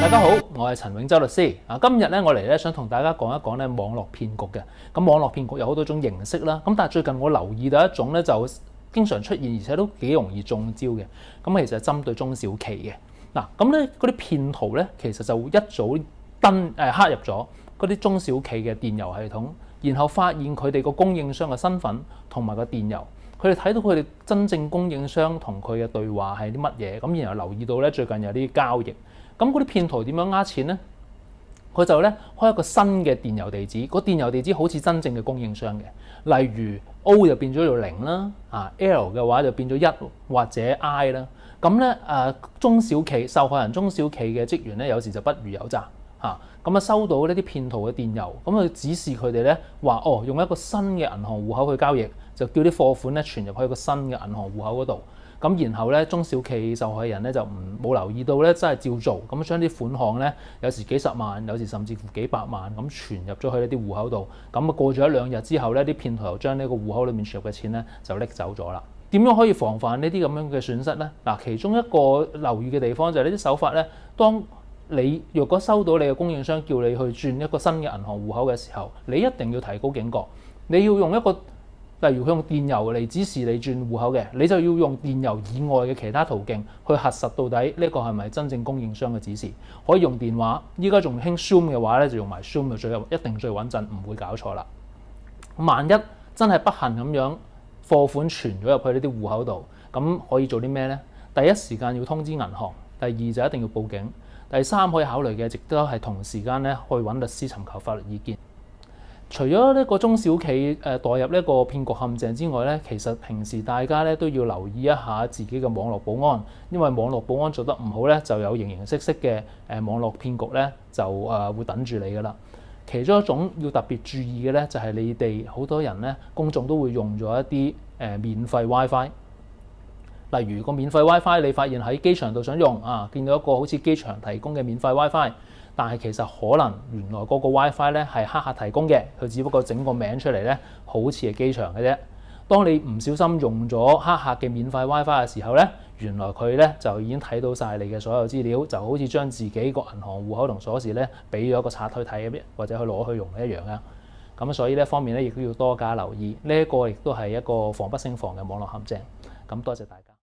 大家好，我係陳永洲律師。今日咧我嚟咧想同大家講一講咧網絡騙局嘅。咁網絡騙局有好多種形式啦。咁但係最近我留意到一種咧就經常出現，而且都幾容易中招嘅。咁其實係針對中小企嘅。咁咧嗰啲騙徒咧其實就一早黑入咗嗰啲中小企嘅電郵系統，然後發現佢哋個供應商嘅身份同埋個電郵。佢哋睇到佢哋真正供應商同佢嘅對話係啲乜嘢，咁然後留意到咧最近有啲交易。咁嗰啲騙徒點樣呃錢咧？佢就咧開一個新嘅電郵地址，個電郵地址好似真正嘅供應商嘅，例如 O 就變咗做0啦，L 嘅話就變咗1或者 I 啦。咁咧中小企受害人中小企嘅職員咧有時就不虞有詐咁收到呢啲騙徒嘅電郵，咁指示佢哋咧話用一個新嘅銀行戶口去交易，就叫啲貨款咧傳入去一個新嘅銀行戶口嗰度。咁然後咧中小企受害人咧就冇留意到咧，真係照做，咁將啲款項咧有時幾十萬，有時甚至乎幾百萬咁傳入咗去呢啲戶口度。咁過咗1-2日之後咧，啲騙徒又將呢個戶口裏面存入嘅錢咧就拎走咗啦。點樣可以防範呢啲咁樣嘅損失咧？其中一個留意嘅地方就係呢啲手法咧，當你若果收到你嘅供應商叫你去轉一個新嘅銀行戶口嘅時候，你一定要提高警覺。你要用一個例如佢用電郵嚟指示你轉戶口嘅，你就要用電郵以外嘅其他途徑去核實到底呢個係咪真正供應商嘅指示。可以用電話，依家仲興 Zoom 嘅話咧，就用埋 Zoom 就一定最穩陣，唔會搞錯啦。萬一真係不幸咁樣貨款傳咗入去呢啲戶口度，咁可以做啲咩呢？第一時間要通知銀行，第二就一定要報警，第三可以考慮嘅，亦都係同時間咧去揾律師尋求法律意見。除咗呢個中小企墮入呢個騙局陷阱之外咧，其實平時大家咧都要留意一下自己嘅網絡保安，因為網絡保安做得唔好咧，就有形形色色嘅網絡騙局咧就會等住你噶啦。其中一種要特別注意嘅咧，就係你哋好多人咧公眾都會用咗一啲免費 WiFi。例如個免費 WiFi， 你發現喺機場度想用見到一個好似機場提供嘅免費 WiFi， 但係其實可能原來嗰個 WiFi 咧係黑客提供嘅，佢只不過整個名出嚟咧好似係機場嘅啫。當你唔小心用咗黑客嘅免費 WiFi 嘅時候咧，原來佢咧就已經睇到晒你嘅所有資料，就好似將自己個銀行戶口同鎖匙咧俾咗一個賊去睇或者去攞去用一樣啊。咁所以呢方面咧亦都要多加留意，呢一個亦都係一個防不勝防嘅網絡陷阱。咁多謝大家。